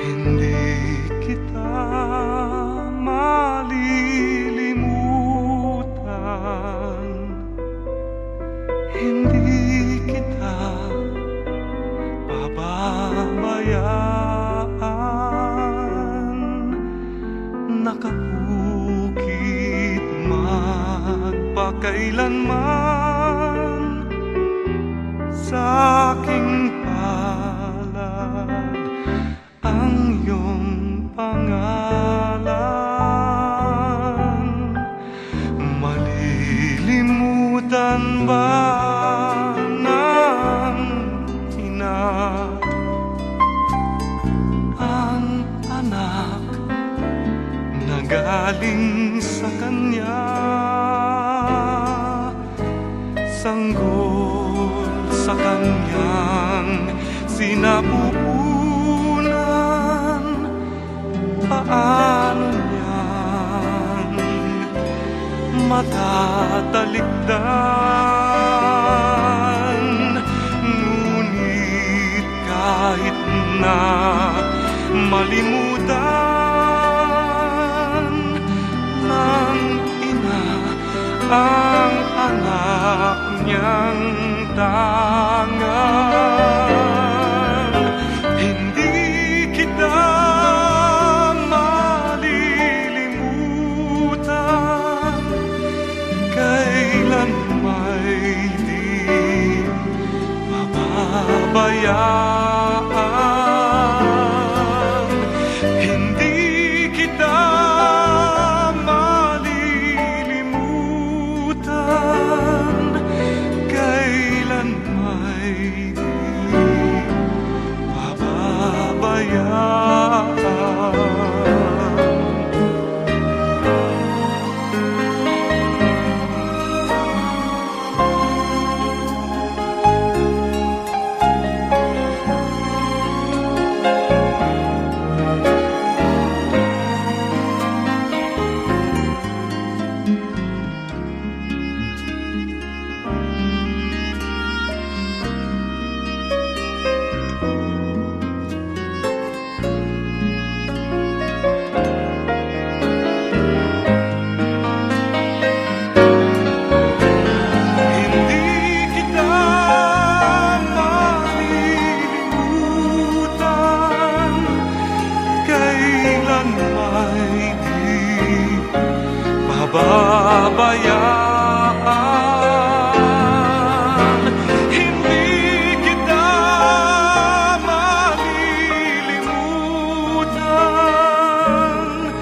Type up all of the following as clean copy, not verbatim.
Hindi kita malilimutan, hindi kita pababayaan. Nakaukit magpakailanman sa aking palad ang iyong pangalan. Malilimutan ba ng ina ang anak na galing sa kanya? Sanggol sa kanyang sinapupunan, paano niyang matatalikdan? Ngunit kahit na malimutan ng ina ang anak niyang tangang, hindi kita malilimutan. Kailan may di mababayaan, hindi kita malilimutan. Kailan may di mababayaan. Pababayaan, hindi kita malilimutan.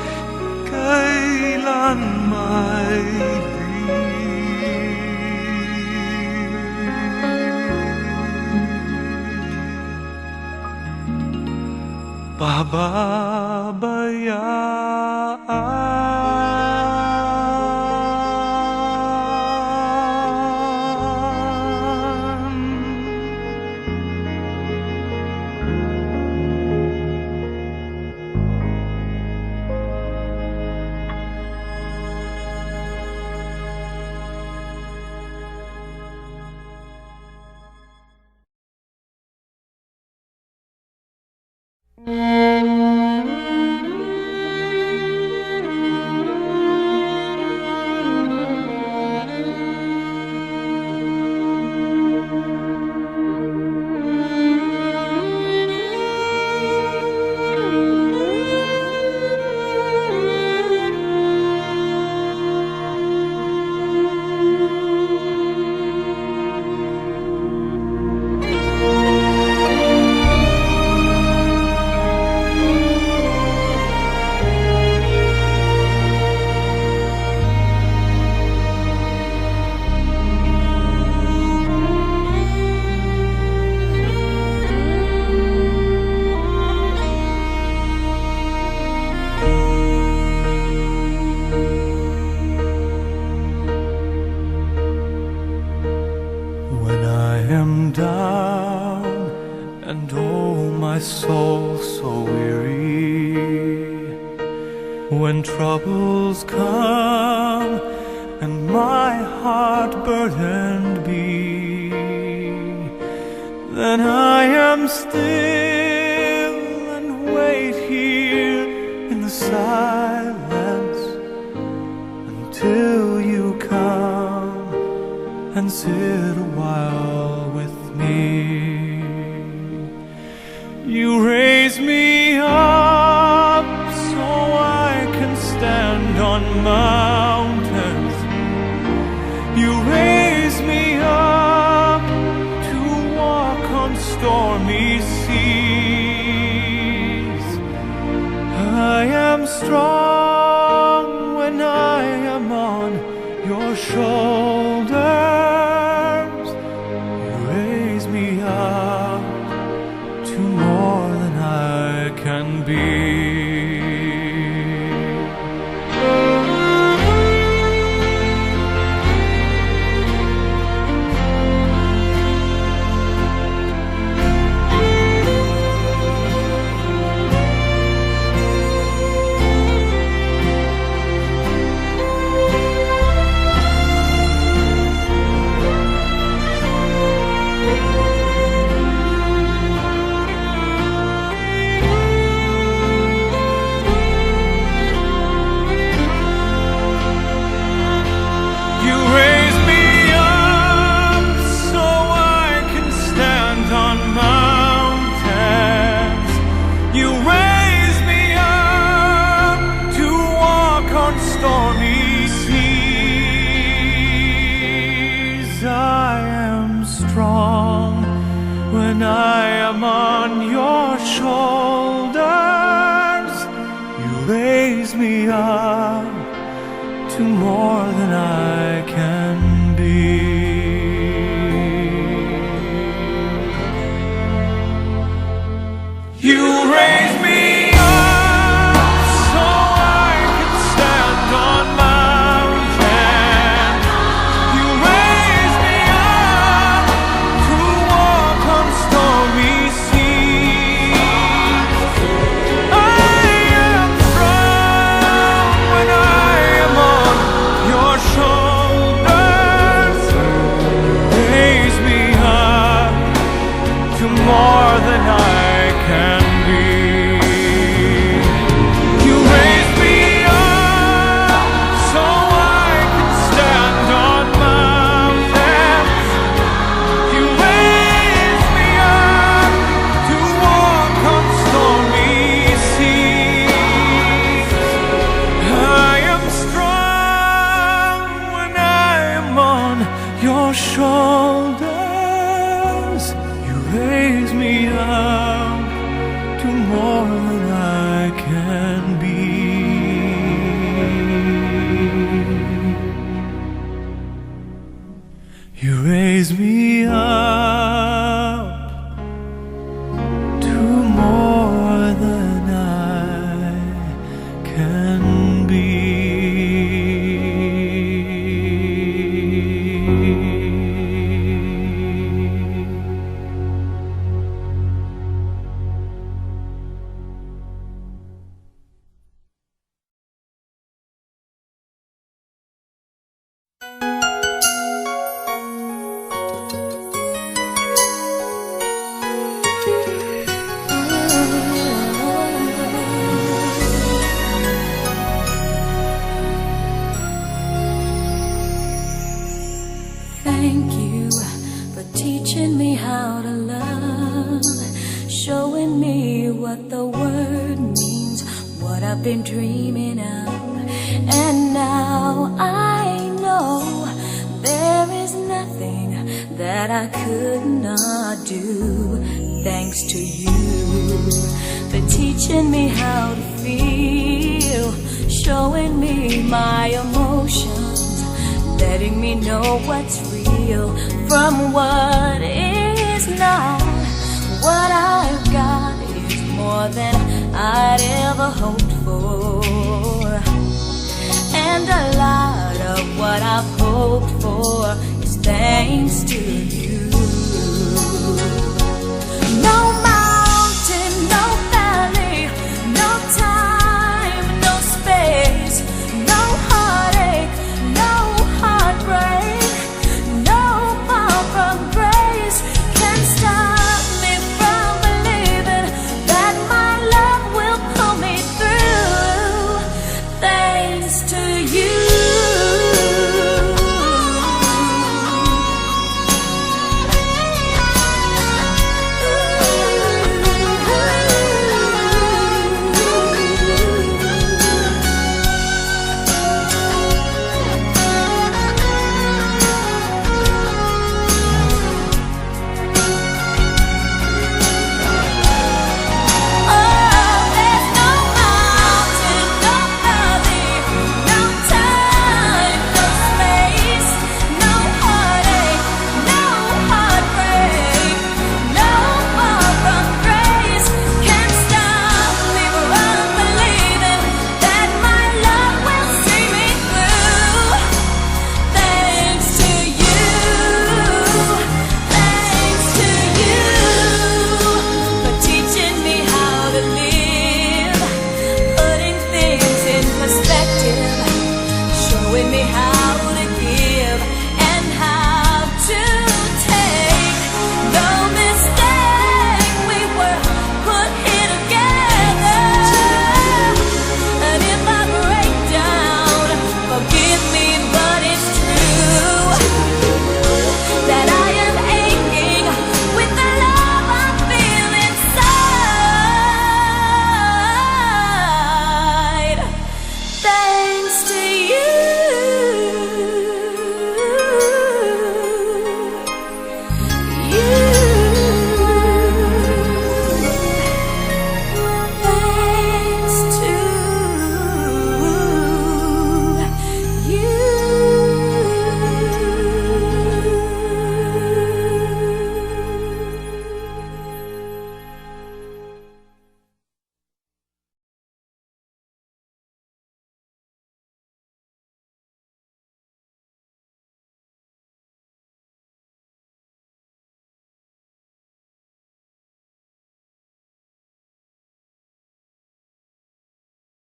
Kailan may di pababayaan. Down and oh my soul so weary, when troubles come and my heart burdened be, then I am still and wait and sit a while with me. You raise me up so I can stand on mountains. You raise me up to walk on stormy seas. I am strong when I am on your shoulders. You raise me up to more than I can be. When I am on your shoulders, you raise me up to more than I can be. You raise me up so I can stand on mountains. You raise me up to walk on stormy seas. I am strong when I am on your shoulders. Raise me up to more than I can be. You raise me up so I can stand on mountains. You raise me up to walk on stormy seas. I am strong when I am on your shoulders. You raise me up to more than I can be. You raise me up to more than I can be. Thank you for teaching me how to love, showing me what the word means, what I've been dreaming of. And now I know there is nothing that I could not do. Thanks to you for teaching me how to feel, showing me my emotions, letting me know what's real from what is not. What I've got is more than I'd ever hoped for, and a lot of what I've hoped for is thanks to you.